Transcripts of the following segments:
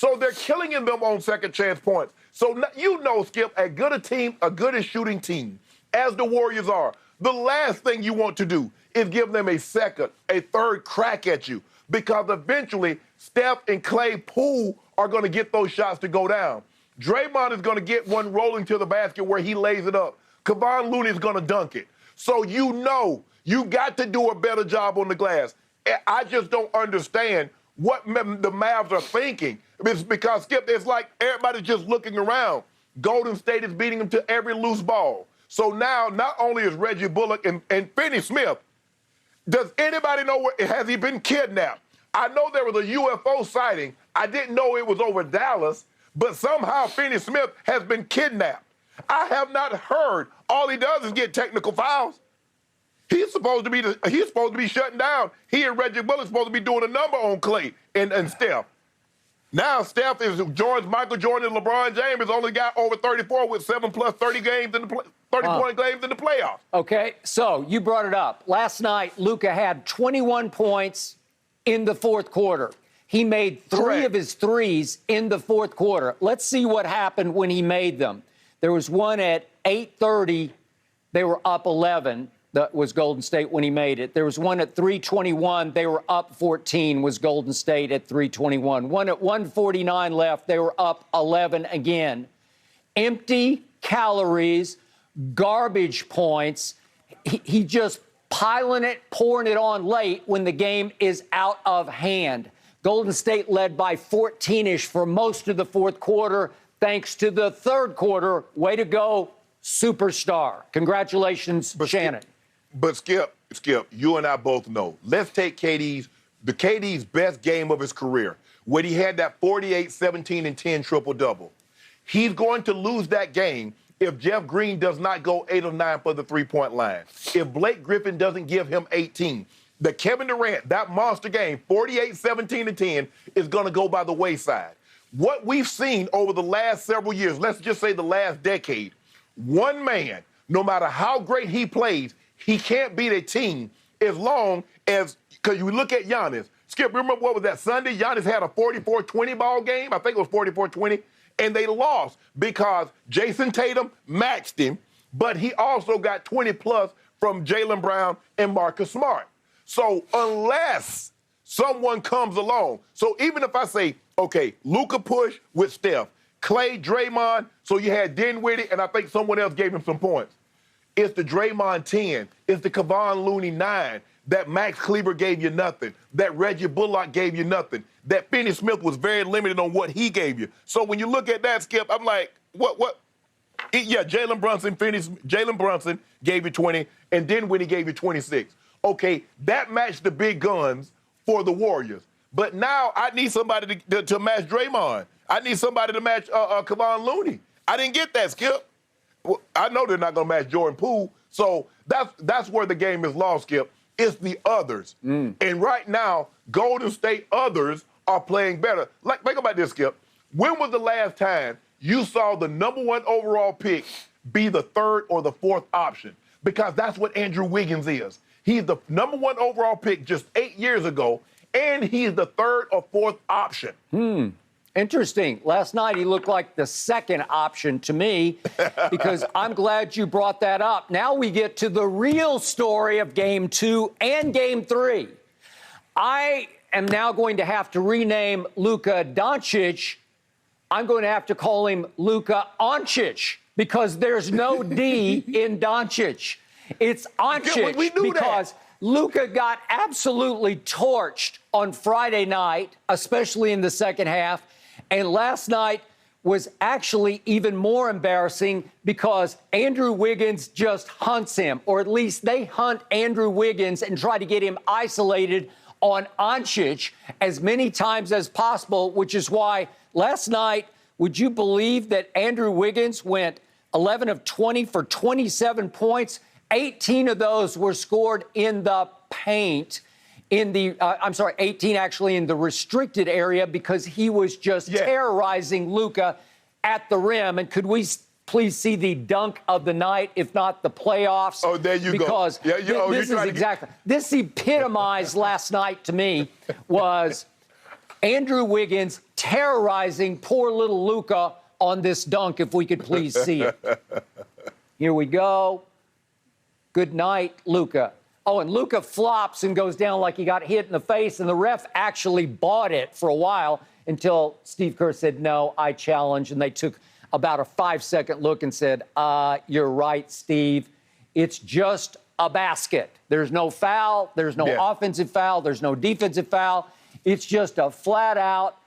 So they're killing them on second chance points. So you know, Skip, a good as shooting team, as the Warriors are, the last thing you want to do is give them a second, a third crack at you, because eventually Steph and Clay Poole are going to get those shots to go down. Draymond is going to get one rolling to the basket where he lays it up. Kevon Looney is going to dunk it. So you know you got to do a better job on the glass. I just don't understand what the Mavs are thinking. It's because, Skip, it's like everybody's just looking around. Golden State is beating them to every loose ball. So now, not only is Reggie Bullock and Finney Smith, does anybody know has he been kidnapped? I know there was a UFO sighting. I didn't know it was over Dallas, but somehow Finney Smith has been kidnapped. I have not heard. All he does is get technical fouls. He's supposed to be shutting down. He and Reggie Bullock supposed to be doing a number on Clay and Steph. Now Steph joins Michael Jordan and LeBron James has only got over 34 with 7 plus 30 games in the 30-point games in the playoffs. Okay, so you brought it up. Last night, Luka had 21 points in the fourth quarter. He made three of his threes in the fourth quarter. Let's see what happened when he made them. There was one at 8:30. They were up 11. That was Golden State when he made it. There was one at 3:21. They were up 14, was Golden State at 3:21. One at 1:49 left. They were up 11 again. Empty calories, garbage points. He just piling it, pouring it on late when the game is out of hand. Golden State led by 14-ish for most of the fourth quarter, thanks to the third quarter. Way to go, superstar. Congratulations, Shannon. But Skip, you and I both know. Let's take KD's best game of his career, when he had that 48, 17, and 10 triple-double. He's going to lose that game if Jeff Green does not go 8 of 9 for the three-point line. If Blake Griffin doesn't give him 18. The Kevin Durant, that monster game, 48, 17, and 10, is going to go by the wayside. What we've seen over the last several years, let's just say the last decade, one man, no matter how great he plays, he can't beat a team as long as, because you look at Giannis. Skip, remember what was that Sunday? Giannis had a 44-20 ball game. I think it was 44-20. And they lost because Jason Tatum matched him, but he also got 20-plus from Jaylen Brown and Marcus Smart. So unless someone comes along, so even if I say, okay, Luka push with Steph, Clay, Draymond, so you had Dinwiddie, and I think someone else gave him some points. It's the Draymond 10. It's the Kevon Looney 9. That Max Kleber gave you nothing. That Reggie Bullock gave you nothing. That Finney Smith was very limited on what he gave you. So when you look at that, Skip, I'm like, what? Yeah, Jalen Brunson gave you 20, and Dinwiddie gave you 26. Okay, that matched the big guns for the Warriors. But now I need somebody to match Draymond. I need somebody to match Kevon Looney. I didn't get that, Skip. Well, I know they're not going to match Jordan Poole, so that's where the game is lost, Skip. It's the others. And right now, Golden State others are playing better. Like, think about this, Skip. When was the last time you saw the #1 overall pick be the third or the fourth option? Because that's what Andrew Wiggins is. He's the #1 overall pick just 8 years ago, and he's the third or fourth option. Interesting. Last night, he looked like the second option to me, because I'm glad you brought that up. Now we get to the real story of Game 2 and Game 3. I am now going to have to rename Luka Doncic. I'm going to have to call him Luka Oncic, because there's no D in Doncic. It's Oncic because Luka got absolutely torched on Friday night, especially in the second half. And last night was actually even more embarrassing because Andrew Wiggins just hunts him, or at least they hunt Andrew Wiggins and try to get him isolated on Doncic as many times as possible, which is why last night, would you believe that Andrew Wiggins went 11 of 20 for 27 points? 18 of those were scored in the paint. 18 actually in the restricted area, because he was just terrorizing Luka at the rim. And could we please see the dunk of the night, if not the playoffs? Oh, there you go. Because this epitomized last night to me was Andrew Wiggins terrorizing poor little Luka on this dunk, if we could please see it. Here we go. Good night, Luka. Oh, and Luka flops and goes down like he got hit in the face, and the ref actually bought it for a while until Steve Kerr said, no, I challenge, and they took about a 5-second look and said, you're right, Steve. It's just a basket. There's no foul. There's no offensive foul. There's no defensive foul. It's just a flat-out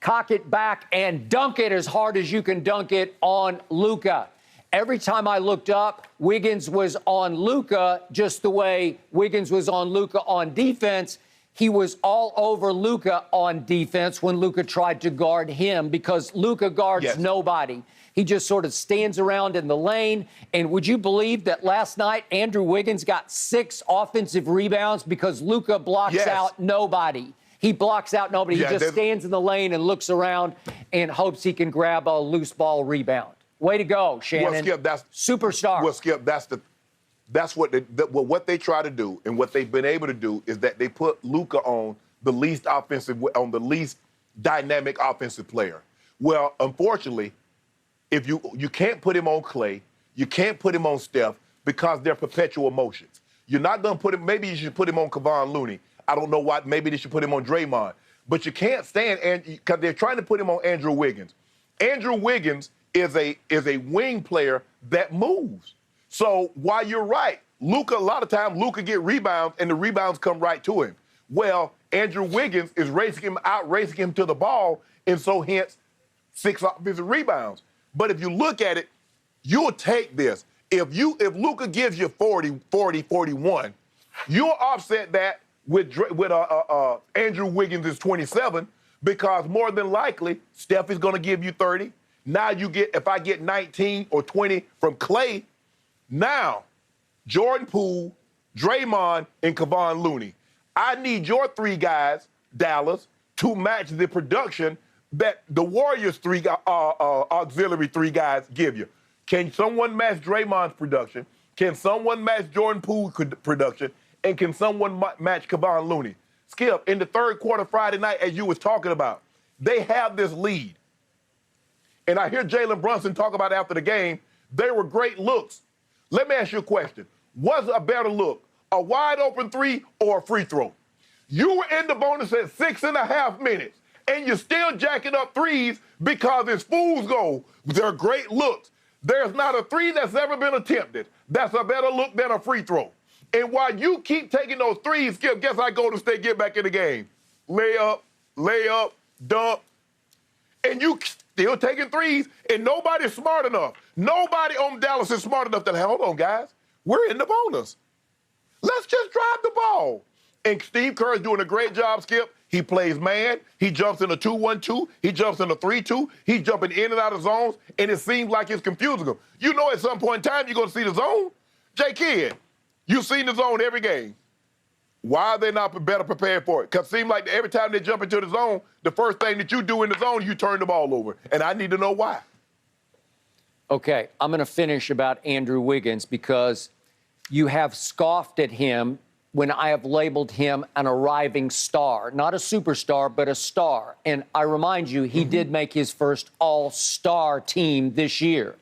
cock it back and dunk it as hard as you can dunk it on Luka. Every time I looked up, Wiggins was on Luka just the way Wiggins was on Luka on defense. He was all over Luka on defense when Luka tried to guard him because Luka guards nobody. He just sort of stands around in the lane. And would you believe that last night Andrew Wiggins got 6 offensive rebounds because Luka blocks out nobody? He blocks out nobody. He just stands in the lane and looks around and hopes he can grab a loose ball rebound. Way to go, Shannon. Well, Skip, that's superstar. Well, Skip, that's what they try to do, and what they've been able to do is that they put Luka on the least dynamic offensive player. Well, unfortunately, if you can't put him on Clay, you can't put him on Steph because they're perpetual motions. You're not going to put him. Maybe you should put him on Kevon Looney. I don't know why. Maybe they should put him on Draymond. But you can't stand because they're trying to put him on Andrew Wiggins. Andrew Wiggins is a wing player that moves. So while you're right, Luka, a lot of times Luka get rebounds and the rebounds come right to him. Well, Andrew Wiggins is racing him to the ball, and so hence 6 offensive rebounds. But if you look at it, you'll take this. If Luka gives you 40, 41, you'll offset that with Andrew Wiggins is 27 because more than likely Steph is going to give you 30. Now if I get 19 or 20 from Clay, now Jordan Poole, Draymond, and Kevon Looney. I need your 3 guys, Dallas, to match the production that the Warriors' 3 auxiliary 3 guys give you. Can someone match Draymond's production? Can someone match Jordan Poole's production? And can someone match Kevon Looney? Skip, in the third quarter Friday night, as you was talking about, they have this lead. And I hear Jalen Brunson talk about after the game, they were great looks. Let me ask you a question. Was a better look, a wide open 3 or a free throw? You were in the bonus at 6.5 minutes, and you're still jacking up 3s because it's fool's gold. They're great looks. There's not a 3 that's ever been attempted that's a better look than a free throw. And while you keep taking those 3s, Skip, guess how Golden State get back in the game? Layup, dunk, and you still taking 3s, and nobody's smart enough. Nobody on Dallas is smart enough to, hold on, guys, we're in the bonus. Let's just drive the ball. And Steve Kerr is doing a great job, Skip. He plays man. He jumps in a 2-1-2. He jumps in a 3-2. He's jumping in and out of zones, and it seems like it's confusing him. You know at some point in time you're going to see the zone. J-Kid, you've seen the zone every game. Why are they not better prepared for it? Because it seems like every time they jump into the zone, the first thing that you do in the zone, you turn the ball over. And I need to know why. Okay, I'm going to finish about Andrew Wiggins because you have scoffed at him when I have labeled him an arriving star. Not a superstar, but a star. And I remind you, he did make his first all-star team this year.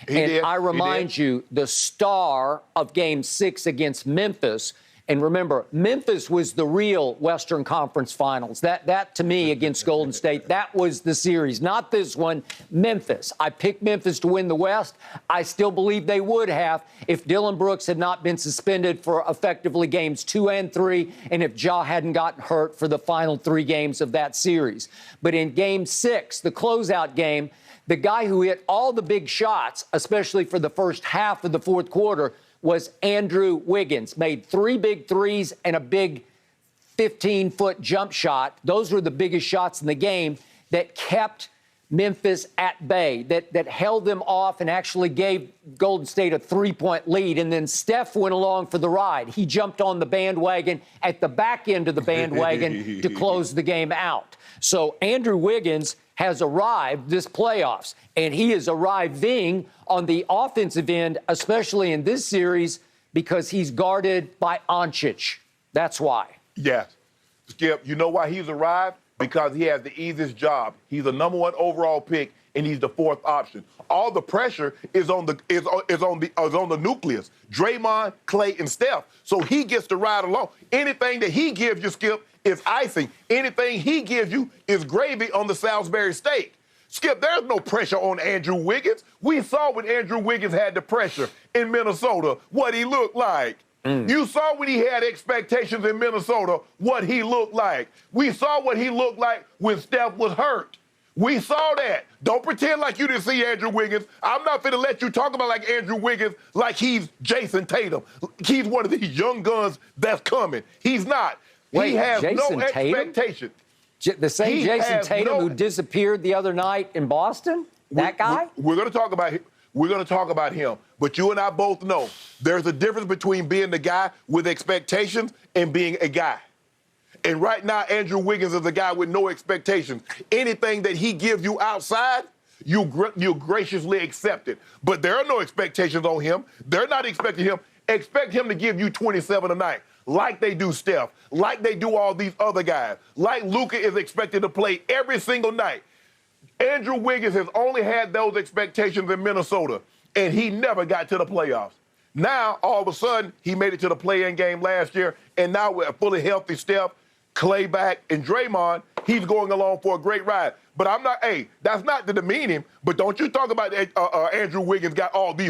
I remind you, the star of Game 6 against Memphis. And remember, Memphis was the real Western Conference Finals. That to me, against Golden State, that was the series. Not this one, Memphis. I picked Memphis to win the West. I still believe they would have if Dillon Brooks had not been suspended for effectively games 2 and 3, and if Ja hadn't gotten hurt for the final 3 games of that series. But in Game 6, the closeout game, the guy who hit all the big shots, especially for the first half of the fourth quarter, was Andrew Wiggins. Made 3 big threes and a big 15-foot jump shot. Those were the biggest shots in the game that kept Memphis at bay, that held them off and actually gave Golden State a 3-point lead. And then Steph went along for the ride. He jumped on the bandwagon at the back end of the bandwagon to close the game out. So Andrew Wiggins has arrived this playoffs, and he is arriving on the offensive end, especially in this series, because he's guarded by Doncic. That's why. Yes. Skip, you know why he's arrived? because he has the easiest job. He's a #1 overall pick, and he's the 4th option. All the pressure is on the nucleus: Draymond, Clay, and Steph. So he gets to ride along. Anything that he gives you, Skip, is icing. Anything he gives you is gravy on the Salisbury steak. Skip, there's no pressure on Andrew Wiggins. We saw when Andrew Wiggins had the pressure in Minnesota, what he looked like. You saw when he had expectations in Minnesota, what he looked like. We saw what he looked like when Steph was hurt. We saw that. Don't pretend like you didn't see Andrew Wiggins. I'm not finna let you talk about like Andrew Wiggins like he's Jason Tatum. He's one of these young guns that's coming. He's not. Wait, he has Jason no Tatum? expectation. The same Jason Tatum who disappeared the other night in Boston? That guy? We're going to talk about him. We're going to talk about him. But you and I both know there's a difference between being the guy with expectations and being a guy. And right now, Andrew Wiggins is a guy with no expectations. Anything that he gives you outside, you graciously accept it. But there are no expectations on him. They're not expecting him. Expect him to give you 27 a night, like they do Steph, like they do all these other guys, like Luka is expected to play every single night. Andrew Wiggins has only had those expectations in Minnesota, and he never got to the playoffs. Now, all of a sudden, he made it to the play-in game last year, and now with a fully healthy Steph, Clay back, and Draymond, he's going along for a great ride. But I'm not, that's not to demean him, but don't you talk about Andrew Wiggins got all these